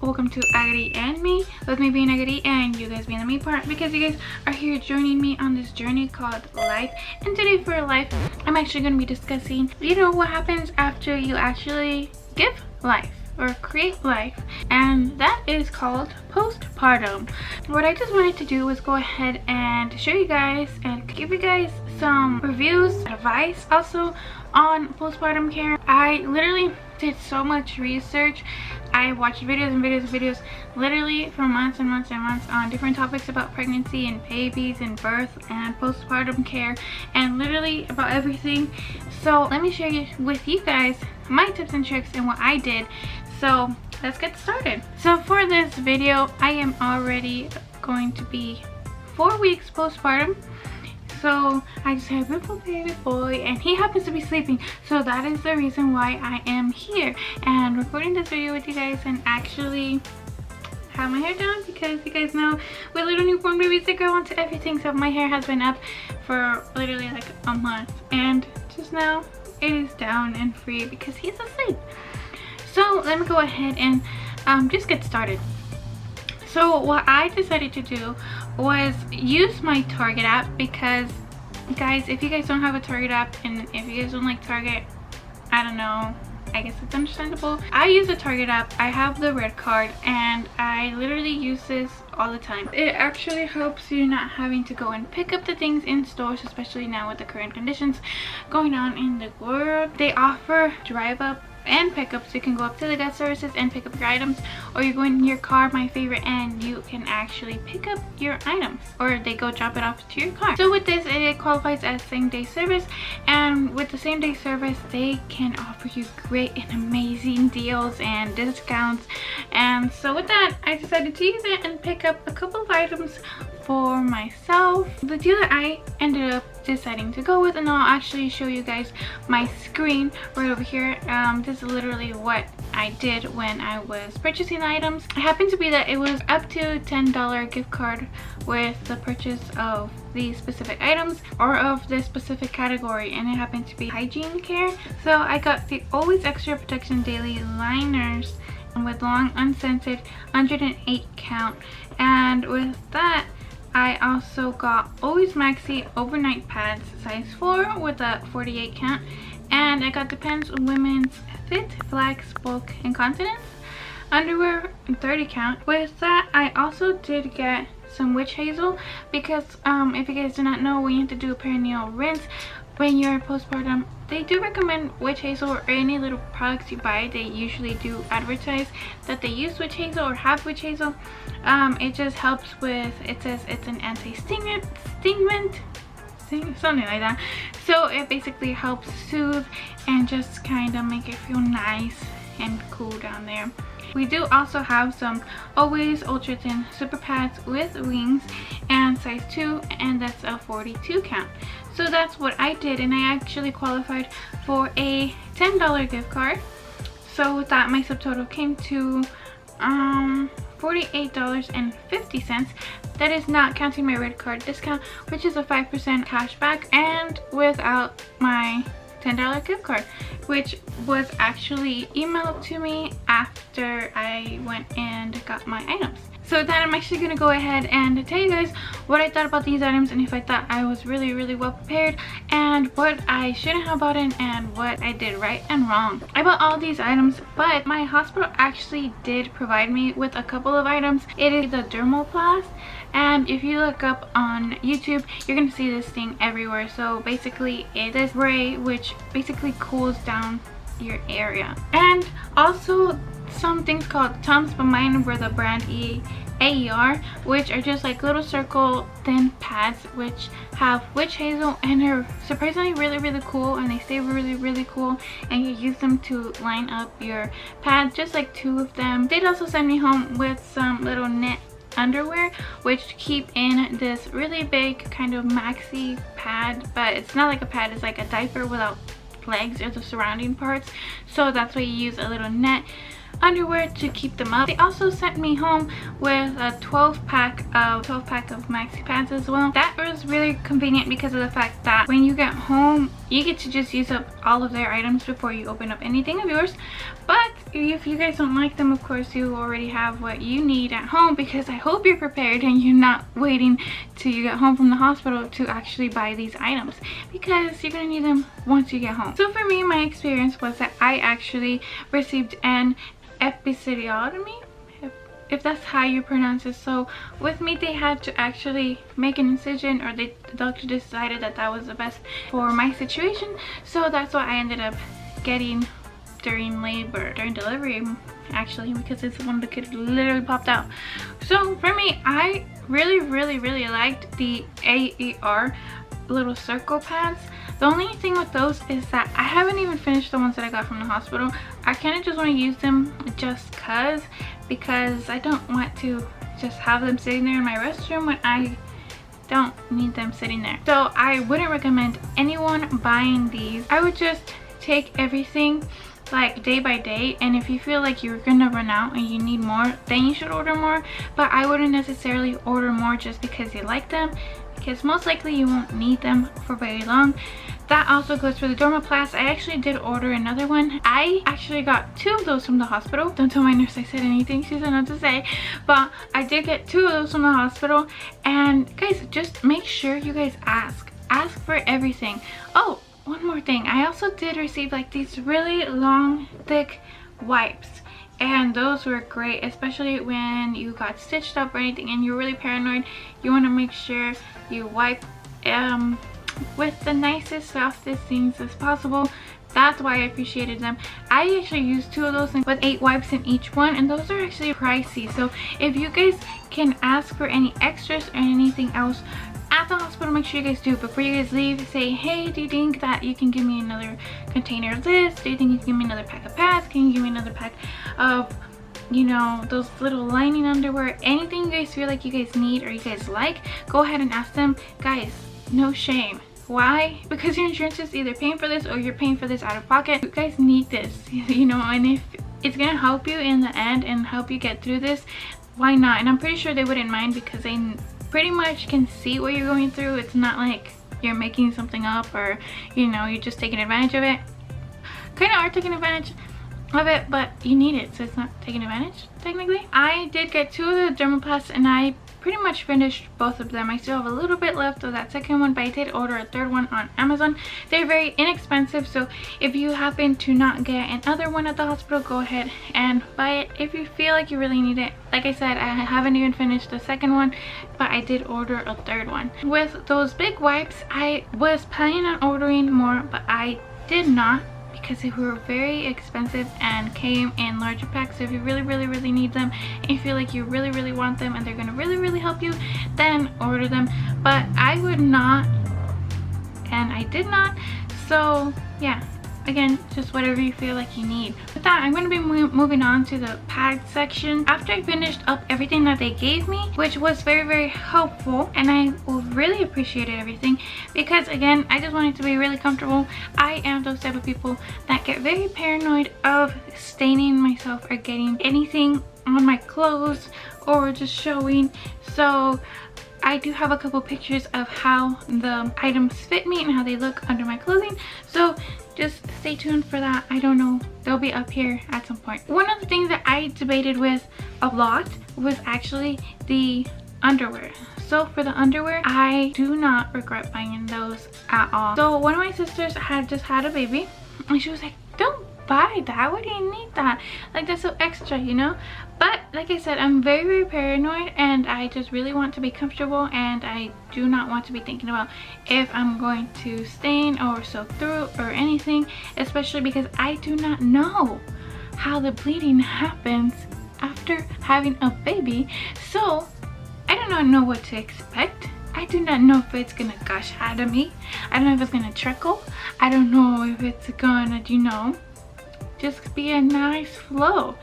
welcome to Agadi and Me, with me being Agadi and you guys being the me part, because you guys are here joining me on this journey called life. And today for life, I'm actually going to be discussing, what happens after you actually give life or create life, and that is called postpartum. What I just wanted to do was go ahead and show you guys and give you guys some reviews, advice also on postpartum care. I literally did so much research. I watched videos and videos literally for months and months and months on different topics about pregnancy and babies and birth and postpartum care and literally about everything. So let me share with you guys my tips and tricks and what I did. So let's get started. So for this video, I am already going to be 4 weeks postpartum. So I just had a beautiful baby boy and he happens to be sleeping, so that is the reason why I am here and recording this video with you guys and actually have my hair down, because you guys know with little newborn babies they grow onto everything. So my hair has been up for literally like a month, and just now it is down and free because he's asleep. So let me go ahead and just get started. So what I decided to do was use my Target app, because guys, if you guys don't have a Target app and if you guys don't like Target, I don't know, I guess it's understandable. I use the Target app. I have the red card and I literally use this all the time. It actually helps you not having to go and pick up the things in stores, especially now with the current conditions going on in the world. They offer drive up and pickups. You can go up to the guest services and pick up your items, or you go in your car, my favorite, and you can actually pick up your items, or they go drop it off to your car. So with this, it qualifies as same-day service, and with the same-day service they can offer you great and amazing deals and discounts. And so with that, I decided to use it and pick up a couple of items for myself. The deal that I ended up deciding to go with, and I'll actually show you guys my screen right over here. This is literally what I did when I was purchasing items. It happened to be that it was up to $10 gift card with the purchase of these specific items or of this specific category, and it happened to be hygiene care. So I got the Always Extra Protection Daily Liners with long unscented 108 count, and with that I also got Always Maxi overnight pads size 4 with a 48 count, and I got Depends Women's Fit Flex Bulk Incontinence underwear 30 count. With that, I also did get some witch hazel, because if you guys do not know, when you have to do a perineal rinse when you're postpartum, they do recommend witch hazel, or any little products you buy, they usually do advertise that they use witch hazel or have witch hazel. It just helps with, it says it's an anti-stingment, something like that. So it basically helps soothe and just kind of make it feel nice and cool down there. We do also have some Always Ultra Thin Super Pads with wings and size 2, and that's a 42 count. So that's what I did, and I actually qualified for a $10 gift card. So with that, my subtotal came to $48.50. That is not counting my red card discount, which is a 5% cash back, and without my $10 gift card, which was actually emailed to me after I went and got my items. So with that, I'm actually going to go ahead and tell you guys what I thought about these items, and if I thought I was really well prepared, and what I shouldn't have bought in, and what I did right and wrong. I bought all these items, but my hospital actually did provide me with a couple of items. It is the Dermoplast, and if you look up on YouTube, you're going to see this thing everywhere. So basically it is spray which basically cools down your area, and also some things called Tums, but mine were the brand AER, which are just like little circle thin pads which have witch hazel, and they're surprisingly really cool, and they stay really cool, and you use them to line up your pads, just like 2 of them. They'd also send me home with some little knit underwear which keep in this really big kind of maxi pad, but it's not like a pad, it's like a diaper without legs or the surrounding parts. So that's why you use a little net underwear to keep them up. They also sent me home with a 12 pack of maxi pads as well. That was really convenient because of the fact that when you get home you get to just use up all of their items before you open up anything of yours. But if you guys don't like them, of course you already have what you need at home, because I hope you're prepared and you're not waiting till you get home from the hospital to actually buy these items, because you're gonna need them once you get home. So for me, my experience was that I actually received an episiotomy, if that's how you pronounce it. So with me, they had to actually make an incision, or the doctor decided that that was the best for my situation. So that's what I ended up getting during labor, during delivery actually, because it's when the kid literally popped out. So for me, I really liked the AER little circle pads. The only thing with those is that I haven't even finished the ones that I got from the hospital. I kind of just want to use them just because I don't want to just have them sitting there in my restroom when I don't need them sitting there. So I wouldn't recommend anyone buying these. I would just take everything like day by day, and if you feel like you're gonna run out and you need more, then you should order more. But I wouldn't necessarily order more just because you like them, because most likely you won't need them for very long. That also goes for the Dermoplast. I actually did order another one. I actually got 2 of those from the hospital. Don't tell my nurse I said anything, she said not to say, but I did get 2 of those from the hospital. And guys, just make sure you guys ask for everything. Oh, one more thing, I also did receive like these really long thick wipes, and those were great, especially when you got stitched up or anything and you're really paranoid. You want to make sure you wipe with the nicest, softest things as possible. That's why I appreciated them. I actually used 2 of those with 8 wipes in each one, and those are actually pricey. So if you guys can ask for any extras or anything else at the hospital, make sure you guys do. Before you guys leave, say, hey, do you think that you can give me another container of this? Do you think you can give me another pack of pads? Can you give me another pack of, you know, those little lining underwear? Anything you guys feel like you guys need or you guys like, go ahead and ask them. Guys, no shame. Why? Because your insurance is either paying for this or you're paying for this out of pocket. You guys need this, you know, and if it's gonna help you in the end and help you get through this, why not? And I'm pretty sure they wouldn't mind, because they pretty much can see what you're going through. It's not like you're making something up, or, you know, you're just taking advantage of it. Kind of are taking advantage of it, but you need it, so it's not taking advantage technically. I did get 2 of the Dermoplast, and I pretty much finished both of them. I still have a little bit left of that second one, but I did order a 3rd one on Amazon. They're very inexpensive, so if you happen to not get another one at the hospital, go ahead and buy it if you feel like you really need it. Like I said, I haven't even finished the second one, but I did order a 3rd one. With those big wipes, I was planning on ordering more, but I did not, because they were very expensive and came in larger packs. So if you really need them and you feel like you really want them and they're gonna really help you, then order them. But I would not, and I did not. So yeah, again, just whatever you feel like you need. With that, I'm going to be moving on to the pad section. After I finished up everything that they gave me, which was very helpful, and I really appreciated everything, because again, I just wanted to be really comfortable. I am those type of people that get very paranoid of staining myself or getting anything on my clothes or just showing. So I do have a couple pictures of how the items fit me and how they look under my clothing, so just stay tuned for that. I don't know, they'll be up here at some point. One of the things that I debated with a lot was actually the underwear. So for the underwear, I do not regret buying those at all. So one of my sisters had just had a baby, and she was like, don't buy that, why do you need that? Like, that's so extra, you know? But like I said, I'm very paranoid, and I just really want to be comfortable, and I do not want to be thinking about if I'm going to stain or soak through or anything, especially because I do not know how the bleeding happens after having a baby. So I do not know what to expect. I do not know if it's gonna gush out of me. I don't know if it's gonna trickle. I don't know if it's gonna, you know, just be a nice flow.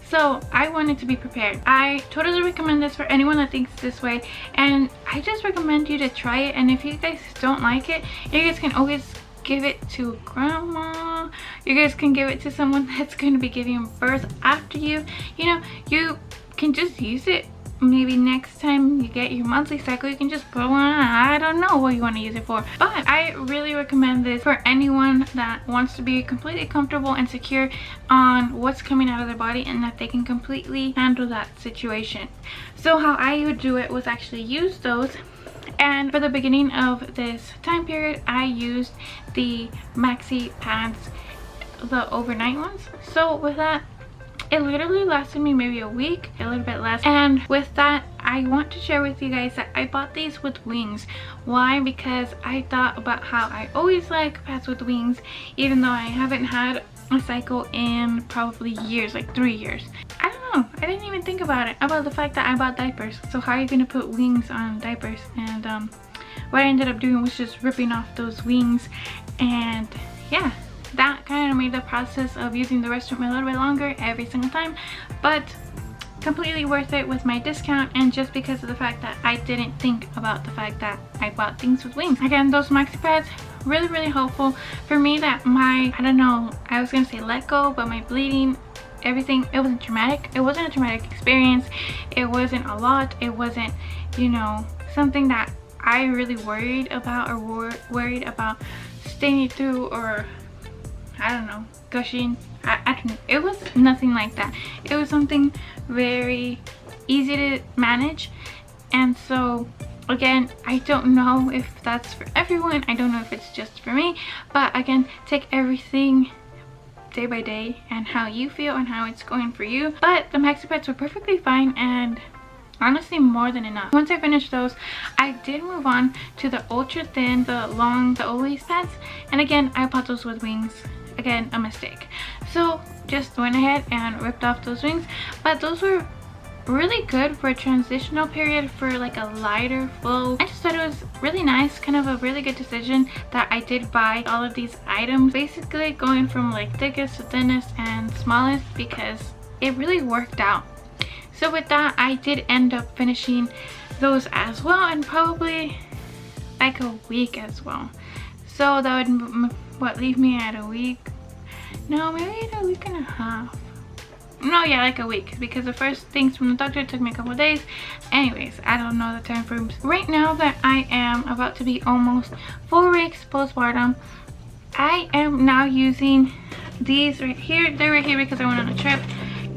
So I wanted to be prepared. I totally recommend this for anyone that thinks this way, and I just recommend you to try it. And if you guys don't like it, you guys can always give it to grandma. You guys can give it to someone that's going to be giving birth after you. You know, you can just use it maybe next time you get your monthly cycle, you can just put one on. I don't know what you want to use it for, but I really recommend this for anyone that wants to be completely comfortable and secure on what's coming out of their body, and that they can completely handle that situation. So how I would do it was actually use those. And for the beginning of this time period, I used the maxi pads, the overnight ones. So with that, it literally lasted me maybe a week, a little bit less. And with that, I want to share with you guys that I bought these with wings. Why? Because I thought about how I always like pads with wings, even though I haven't had a cycle in probably years, like 3 years. I don't know, I didn't even think about it, about the fact that I bought diapers. So how are you gonna put wings on diapers? And what I ended up doing was just ripping off those wings, and yeah, that kind of made the process of using the restroom a little bit longer every single time, but completely worth it with my discount, and just because of the fact that I didn't think about the fact that I bought things with wings. Again, those maxi pads, really helpful for me. That my, I don't know, I was gonna say let go, but my bleeding, everything, it wasn't traumatic. It wasn't a traumatic experience. It wasn't a lot. It wasn't, you know, something that I really worried about, or worried about staying through, or I don't know, gushing. I don't know. It was nothing like that. It was something very easy to manage. And so again, I don't know if that's for everyone. I don't know if it's just for me, but again, take everything day by day and how you feel and how it's going for you. But the maxi pads were perfectly fine, and honestly more than enough. Once I finished those, I did move on to the ultra thin, the long, the always pads, and again, I bought those with wings. Again, a mistake. So just went ahead and ripped off those wings, but those were really good for a transitional period, for like a lighter flow. I just thought it was really nice, kind of a really good decision that I did buy all of these items, basically going from like thickest to thinnest and smallest, because it really worked out. So with that, I did end up finishing those as well, and probably like a week as well. So that would leave me at a week, no, maybe at a week and a half. No, yeah, like a week, because the first things from the doctor took me a couple of days. Anyways, I don't know the time frames. Right now that I am about to be almost 4 weeks postpartum, I am now using these right here. They're right here because I went on a trip,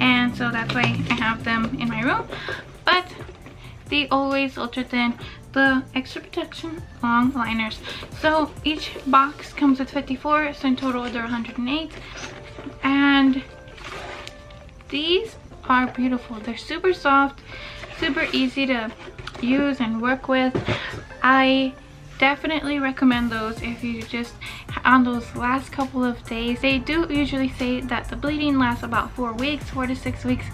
and so that's why I have them in my room. But the always ultra thin, the extra protection long liners. So each box comes with 54, so in total they're 108. And these are beautiful. They're super soft, super easy to use and work with. I definitely recommend those if you just on those last couple of days. They do usually say that the bleeding lasts about 4 weeks, 4 to 6 weeks.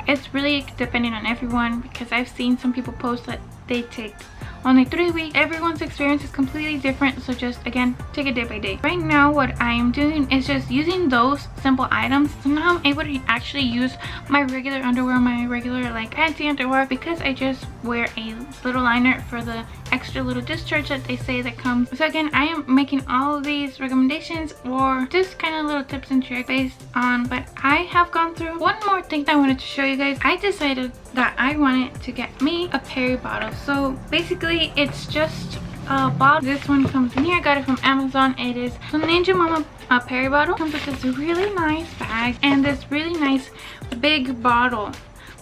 It's really depending on everyone, because I've seen some people post that they take only 3 weeks. Everyone's experience is completely different, so just again, take it day by day. Right now what I am doing is just using those simple items, so now I'm able to actually use my regular underwear, my regular like panty underwear, because I just wear a little liner for the extra little discharge that they say that comes. So again, I am making all of these recommendations, or just kind of little tips and tricks based on what I have gone through. One more thing that I wanted to show you guys, I decided that I wanted to get me a peri bottle. So basically it's just a bottle. This one comes in here. I got it from Amazon. It is the Ninja Mama peri bottle. It comes with this really nice bag and this really nice big bottle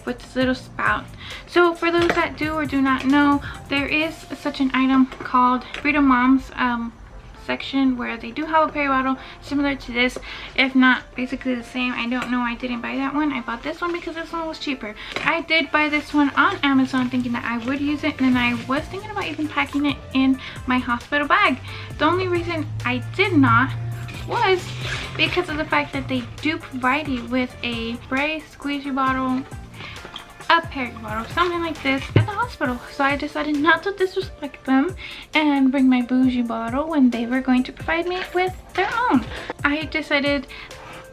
with this little spout. So for those that do or do not know, there is such an item called Freedom Moms section where they do have a peri bottle similar to this, if not basically the same. I don't know, I didn't buy that one. I bought this one because this one was cheaper. I did buy this one on Amazon thinking that I would use it, and then I was thinking about even packing it in my hospital bag. The only reason I did not was because of the fact that they do provide you with a spray squeegee bottle, a peri bottle, something like this at the hospital. So I decided not to disrespect them and bring my bougie bottle when they were going to provide me with their own. I decided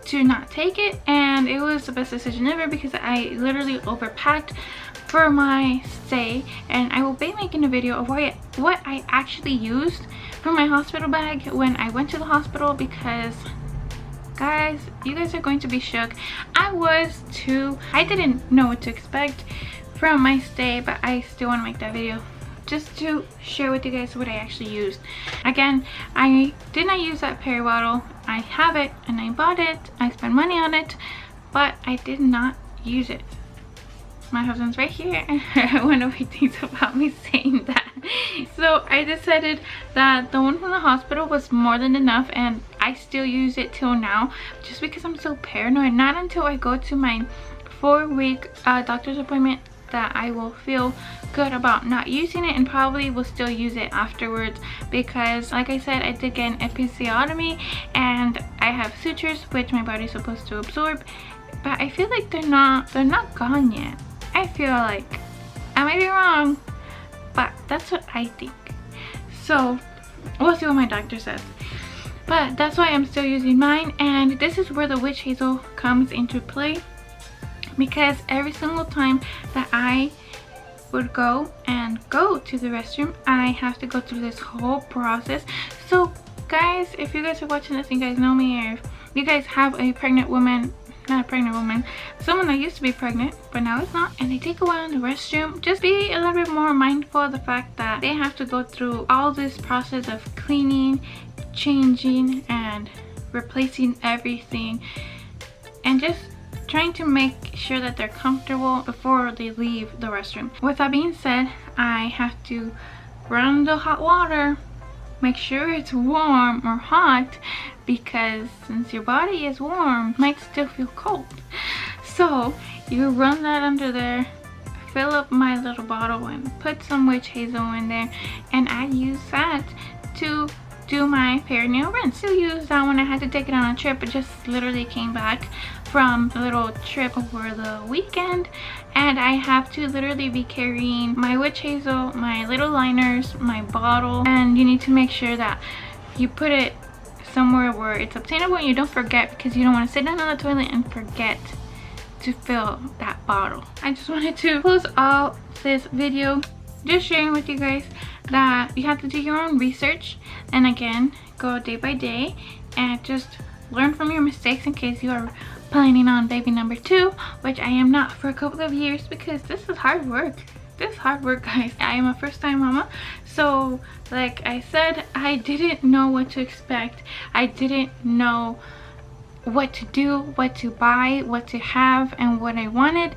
to not take it, and it was the best decision ever because I literally overpacked for my stay, and I will be making a video of what I actually used for my hospital bag when I went to the hospital, because guys, you guys are going to be shook. I was too, I didn't know what to expect from my stay, but I still want to make that video just to share with you guys what I actually used. Again, I did not use that peri bottle. I have it and I bought it. I spent money on it, but I did not use it. My husband's right here and I wonder what he thinks about me saying that. So I decided that the one from the hospital was more than enough, and I still use it till now just because I'm so paranoid. Not until I go to my 4-week doctor's appointment that I will feel good about not using it, and probably will still use it afterwards, because like I said, I did get an episiotomy and I have sutures which my body's supposed to absorb, but I feel like they're not gone yet. I feel like, I might be wrong, but that's what I think. So we'll see what my doctor says, but that's why I'm still using mine. And this is where the witch hazel comes into play, because every single time that I would go to the restroom, I have to go through this whole process. So guys, if you guys are watching this and you guys know me, or if you guys have a pregnant woman, not a pregnant woman, someone that used to be pregnant but now it's not, and they take a while in the restroom, just be a little bit more mindful of the fact that they have to go through all this process of cleaning, changing, and replacing everything, and just trying to make sure that they're comfortable before they leave the restroom. With that being said, I have to run the hot water, make sure it's warm or hot, because since your body is warm, it might still feel cold. So you run that under there, fill up my little bottle and put some witch hazel in there, and I use that to do my perineal rinse. I use that when I had to take it on a trip. I just literally came back from a little trip over the weekend, and I have to literally be carrying my witch hazel, my little liners, my bottle, and you need to make sure that you put it somewhere where it's obtainable and you don't forget, because you don't want to sit down on the toilet and forget to fill that bottle. I just wanted to close out this video just sharing with you guys that you have to do your own research, and again, go day by day and just learn from your mistakes in case you are planning on baby number 2, which I am not for a couple of years, because this is hard work. This is hard work, guys. I am a first-time mama, so like I said, I didn't know what to expect. I didn't know what to do, what to buy, what to have, and what I wanted.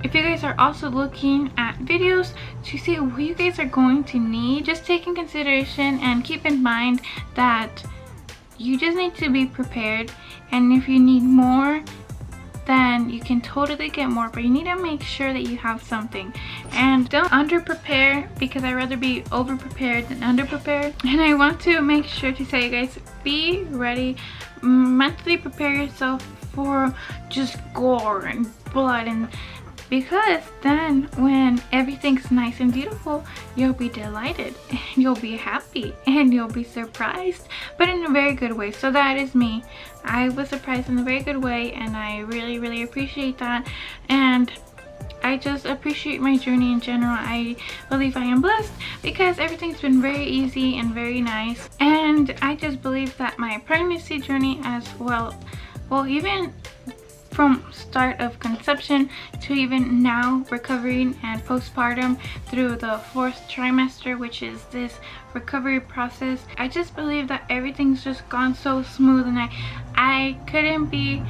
If you guys are also looking at videos to see what you guys are going to need, just take in consideration and keep in mind that you just need to be prepared, and if you need more, then you can totally get more, but you need to make sure that you have something. And don't under prepare, because I'd rather be over prepared than under prepared. And I want to make sure to say, guys, be ready, mentally prepare yourself for just gore and blood, and because then when everything's nice and beautiful, you'll be delighted, you'll be happy, and you'll be surprised, but in a very good way. So that is me. I was surprised in a very good way, and I really appreciate that, and I just appreciate my journey in general. I believe I am blessed because everything's been very easy and very nice, and I just believe that my pregnancy journey as well, even from start of conception to even now recovering and postpartum through the 4th trimester, which is this recovery process, I just believe that everything's just gone so smooth, and I couldn't be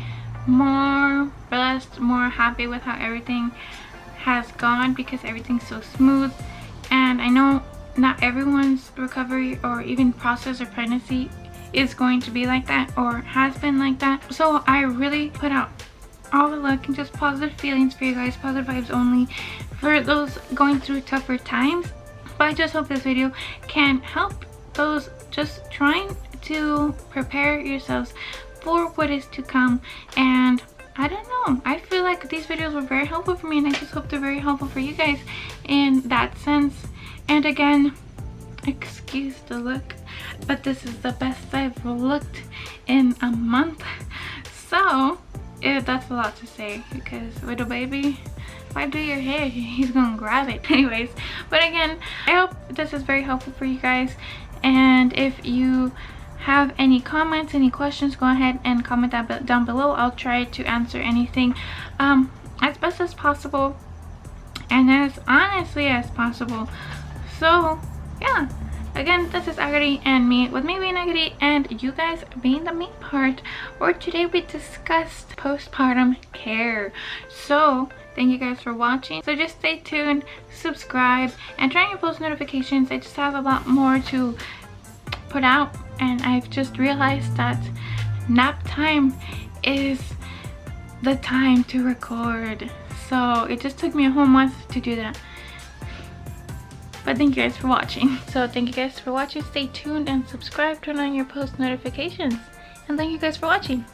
more blessed, more happy with how everything has gone, because everything's so smooth. And I know not everyone's recovery or even process or pregnancy is going to be like that or has been like that, so I really put out all the luck and just positive feelings for you guys, positive vibes only for those going through tougher times. But I just hope this video can help those just trying to prepare yourselves for what is to come. And I don't know, I feel like these videos were very helpful for me, and I just hope they're very helpful for you guys in that sense. And again, excuse the look, but this is the best I've looked in a month. So that's a lot to say, because with a baby, if I do your hair, he's gonna grab it anyways. But again, I hope this is very helpful for you guys, and if you have any comments, any questions, go ahead and comment that down below. I'll try to answer anything as best as possible. and as honestly as possible. So yeah, again, this is Agari and me, with me being Agari and you guys being the main part, where today we discussed postpartum care. So thank you guys for watching. So just stay tuned, subscribe, and turn on your post notifications. I just have a lot more to put out, and I've just realized that nap time is the time to record. So it just took me a whole month to do that. But thank you guys for watching. So thank you guys for watching. Stay tuned and subscribe, turn on your post notifications. And thank you guys for watching.